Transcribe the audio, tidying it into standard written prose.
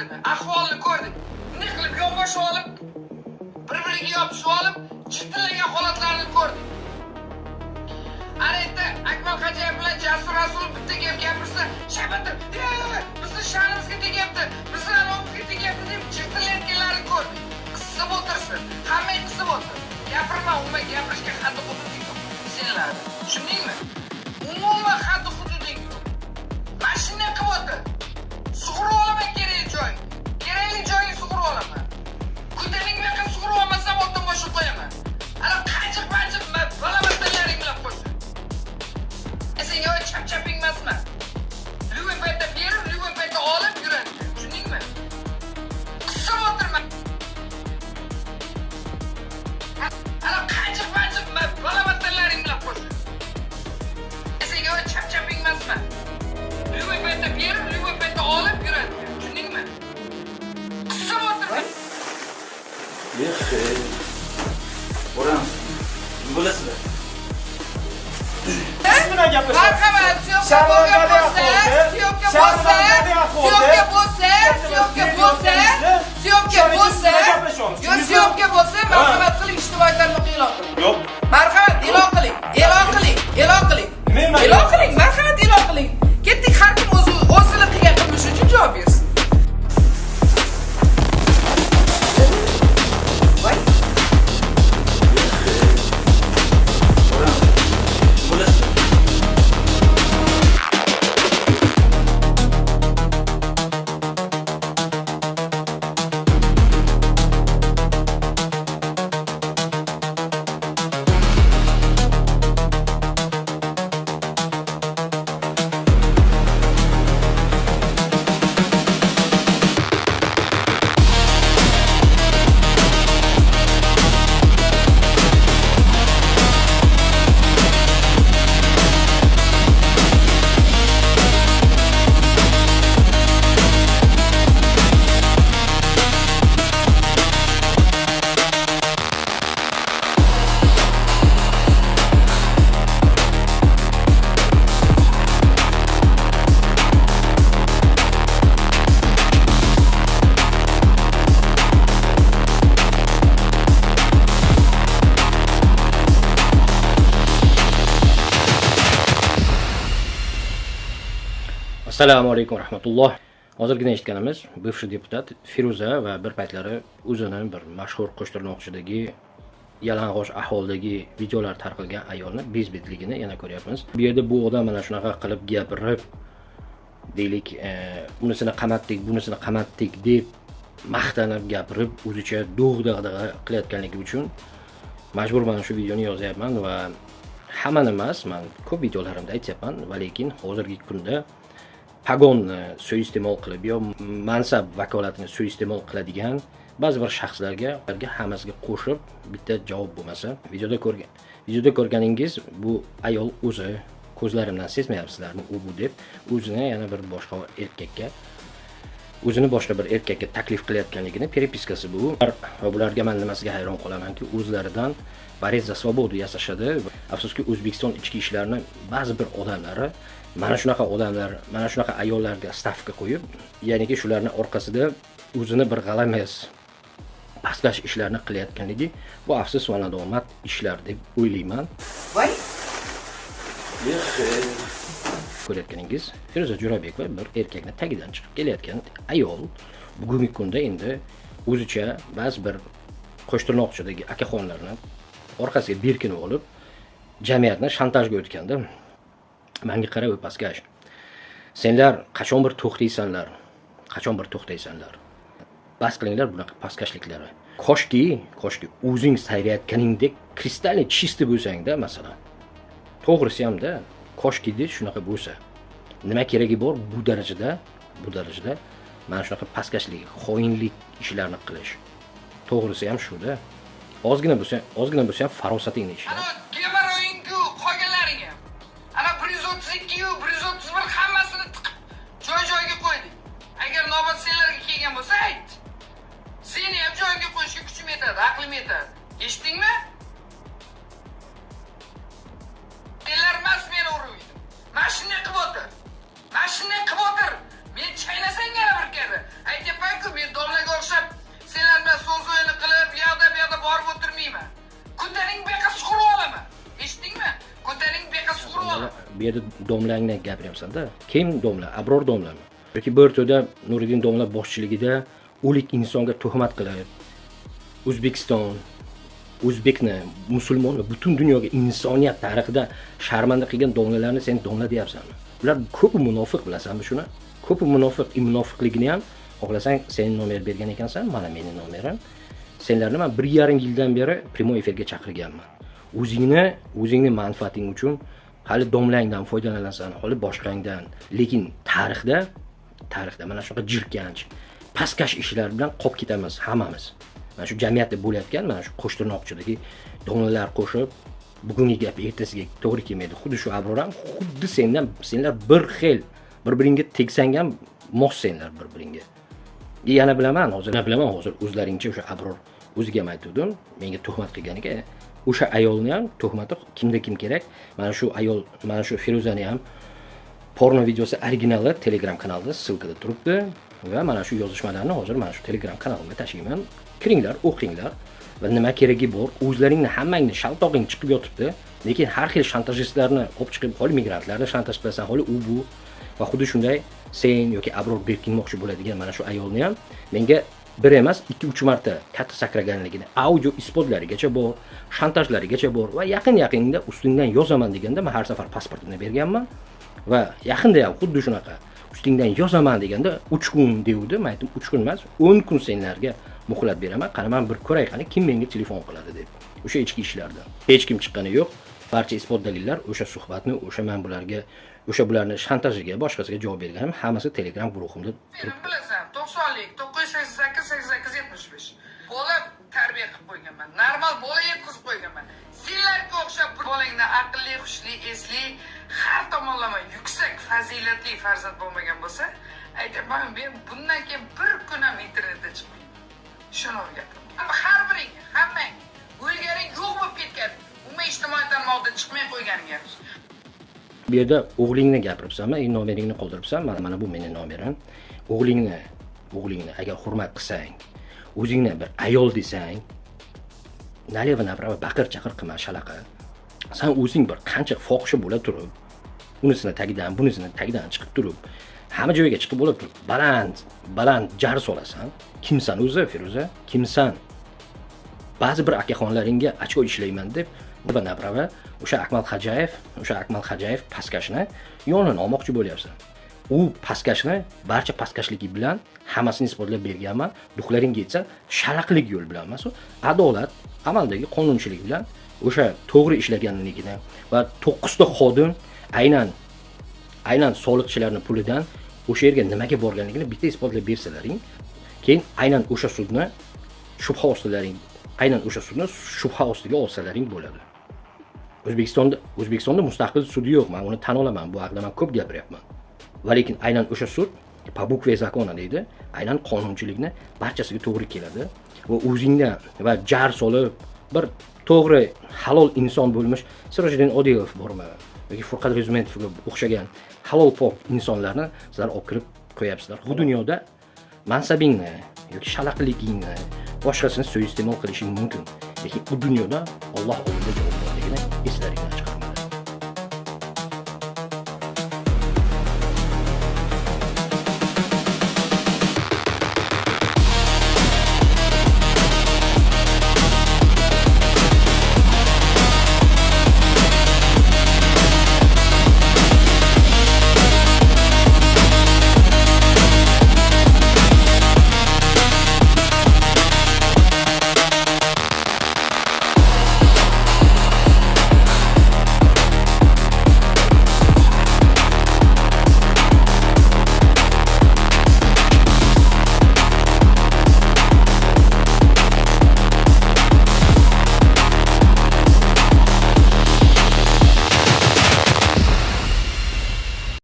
holatini, ahvolni ko'rdik. Bunday qilib yonboshib olib, bir-biriga yopishib olib, chitillagan holatlarni ko'rdik. Ana endi Akmal Xo'jayev bilan Jasur Rasulov bitta gap gapirsa, shabatir, bizni sha'nimizga tegyapti, bizni anomizga tegyapti deb chitilayotganlarni ko'rdik. Qisib o'tirsin, hamma qisib o'tir. Gapirma, umuman gapirishga haddi hududing yo'q. Senlar, tushundingmi? Umuman haddi hududing yo'q. Mashina qilib o'tir. Sug'urib olaman kerakli joy. Kerakli joyga sug'urib olaman. Kundaning meqin sug'urib olmasam otdan boshib qo'yaman. Ana qanjiq-manjiq balabatalaring bilan qo'shib. Sen yo chap-chaping emasmi? Lyubopayda berib, lyubopayda olib yuradi. Tushundingmi? Qisib o'tirman. Ana qanjiq-manjiq balabatalaring bilan qo'shib. Sen yo chap-chaping emasmi? Lyubopayda berib, lyubopayda olib yuradi. Tushundingmi? Qisib o'tirman. O'ram. Bo'lasizlar. Marhamat, syomka bo'lsa, marhamat qiling, ijtimoiy tarmoqqa e'lon qiling. Yo'q. Marhamat, e'lon qiling. Marhamat, e'lon qiling. Ketdik, har kim o'zini qilgan qilmish uchun javob bersin. Assalomu alaykum rahmatulloh. Hozirgina eshitganimiz bivshiy deputat Firuza va bir paytlari o'zining bir mashhur Qo'shtirnoqchidagi yalang'och ahvoldagi videolar tarqalgan ayolni bezbetligini yana ko'ryapmiz. Bu yerda bu odam mana shunaqa qilib gapirib, deylik, unisini qamatdik, bunisini qamatdik deb maqtanib gapirib, o'zicha do'g'-dag'dag'a qilayotganligi uchun majburman shu videoni yozyapman va hammani emas, men ko'p videolarimda aytyapman, va lekin hozirgi kunda pagonni suiiste'mol qilib yo mansab vakolatini suiiste'mol qiladigan ba'zi bir shaxslarga hammasiga qo'shib bitta javob bo'lmasa, videoda ko'rganingiz bu ayol o'zi ko'zlarimdan sezmayapsizlarmi u bu deb o'zini yana bir boshqa erkakka boshqa bir erkakka taklif qilayotganligini peripiskasi bu. Va bularga men nimasiga hayron qolamanki, o'zlaridan Борец за свободу yasashadi. Afsuski O'zbekiston ichki ishlarini ba'zi bir odamlari mana shunaqa odamlar, mana shunaqa ayollarga stavka qo'yib, ya'niki shularning orqasida o'zini bir g'alamas pastlash ishlarni qilayotganligi bu afsus va nadomat ishlar deb o'ylayman. Voy. Ko'rayotganingiz Firuza Jo'rabekova bir erkakning tagidan chiqib kelayotgan ayol bugungi kunda endi o'zicha ba'zi bir Qo'shtirnoqchidagi akaxonlarni orqasiga berkinib olib, jamiyatni shantajga o'tganda, menga qarab o'paskash. Senlar qachon bir to'xtaysanlar? Bas qilinglar bunaqa paskashliklarni. Koshki o'zing sayrayotganingdek kristalniy chisti bo'lsang-da, masalan. To'g'risi ham-da, koshkida shunaqa bo'lsa. Nima keragi bor bu darajada mana shunaqa paskashlik, xoinlik ishlarni qilish. To'g'risi ham shu-da. Ozgina bo'lsa ham farosatingni ishla. Ana gemeroyingu qolganlaring ham. Ana 132 yu 131 hammasini tiqib joy-joyiga qo'ydik. Agar navbat senlarga kelgan bo'lsa, ayt. Seni ham joyiga qo'yishga kuchim yetadi, aqlim yetadi. Eshitdingmi? Senlar emas meni urmaydi. Mashina qilib o'tir. Men chaynasang yana bir kere. Aytyapman bu yerda domlangdan gapiryapsan-da. Kim domla? Abror domlami? Yoki bir o'rtada Nuriddin domla boshchiligida o'lik insonga tuhmat qilib, O'zbekiston, O'zbekni, musulmonni, butun dunyoga insoniyat tarixida sharmanda qilgan domlalarni sen domla deyapsanmi? Ular ko'p munofiq, bilasanmi shuni? Ko'p munofiq, munofiqligini ham xohlasang sening nomer bergan ekansan, mana mening nomerim. Senlarni men 1,5 yildan beri primoy efirga chaqirganman. O'zingni manfaating uchun hali domlangdan foydalanasan, hali boshqangdan. Lekin tarixda mana shunaqa jirkanch, pastkash ishlar bilan qolib ketamiz hammamiz. Mana shu jamiyatda bo'layotgan, mana shu Qo'shtirnoqchidagi domlalar qo'shib, bugungi gap ertasiga to'g'ri kelmaydi. Xuddi shu Abror ham xuddi senlar bir xil, bir-biringga tegsang ham mo'ssenlar bir-biringga. Yana bilaman hozir o'zlaringcha o'sha Abror o'ziga ham aytdim, menga tuhmat qilganiga, o'sha ayolni ham tuhmati kimda kim kerak? Mana shu ayol, mana shu Feruzani ham porno videosi originali Telegram kanalida ssilkada turibdi va mana shu yozishmalarni hozir mana shu Telegram kanalimga tashlayman. Kiringlar, o'qinglar va nima keragi bor, o'zlaringni hammangni shaltog'ing chiqib yotibdi. Lekin har xil shantajistlarni olib chiqib, holi migrantlarni shantaj qilasan, holi u bu va xuddi shunday sen yoki Abror berkinmoqchi bo'ladigan mana shu ayolni ham menga bir emas 2-3 marta katta sakraganligini audio isbotlarigacha bor, shantajlarigacha bor va yaqin-yaqinda ustingdan yozaman deganda men har safar pasportimni berganman va yaqinda ham xuddi shunaqa ustingdan yozaman deganda 3 kun devdi. Men aytdim 3 kun emas, 10 kun senlarga muhlat beraman. Qani men bir ko'ray qani kim menga telefon qiladi deb. O'sha ichki ishlarda hech kim chiqqani yo'q. Barcha isbot dalillar o'sha suhbatni, o'sha men bularni shantajiga, boshqasiga javob berganim hammasi Telegram guruhimda turibdi. Bilasan, 90lik 988 bola tarbiya qilib qo'yganman. Normal bola yetkazib qo'yganman. Senlarga o'xshab bolangni aqlli, xushli, esli, har tomonlama yuksak fazilatli farzand bo'lmagan bo'lsa, aytaman, men bundan keyin bir kun ham internetda chiqmayman. Shuni o'rgatim. Har biring, hammang o'lgaring yo'q bo'lib ketgan. Umumiy ijtimoiy tarmoqda chiqmay qo'yganiga. Bu yerda o'g'lingni gapiribsanmi, nomeringni qoldiribsan. Mana bu mening nomerim. O'g'lingni agar hurmat qilsang, o'zingni bir ayol desang, naleva naprava baqir-chaqir qilma, shalaqa. Sen o'zing bir qancha fohisha bo'la turib, unisini tagidan, bunisini tagidan chiqib turib, hamma joyga chiqib bo'lib turib, baland jar solasan. Kimsan o'zi, Feruza? Kimsan? Ba'zi bir akaxonlaringga ochko ishlayman deb nima naprava o'sha Akmal Xajayev pastkashni yonini olmoqchi bo'lyapsan. U pastkashni barcha pastkashligi bilan hammasini isbotlab berganman. Duxlaringga yetsa, shalaqlik yo'l bilan emas, adolat, amaldagi qonunchilik bilan o'sha to'g'ri ishlaganligini va 9 ta xodim aynan soliqchilarning pulidan o'sha yerga nimaga borganligini bitta isbotlab bersalaring, keyin aynan o'sha sudni shubha ostiga olsalaring bo'ladi. O'zbekistonda mustaqil sudi yo'q, men uni tan olaman, bu haqida men ko'p gapiryapman. Va lekin aynan o'sha sud po bukve zakona deydi, aynan qonunchilikni barchasiga to'g'ri keladi va o'zingdan va jar solib bir to'g'ri halol inson bo'lmish Sirojiddin Odilov bormi yoki Furqat Rezumetovga o'xshagan halol pok insonlarni sizlar olib kirib qo'yapsizlar. Bu dunyoda mansabingni yoki shalaqligingni boshqasini suiiste'mol qilishing mumkin, lekin bu dunyoda Alloh oldida javobgarligini eslaringlar.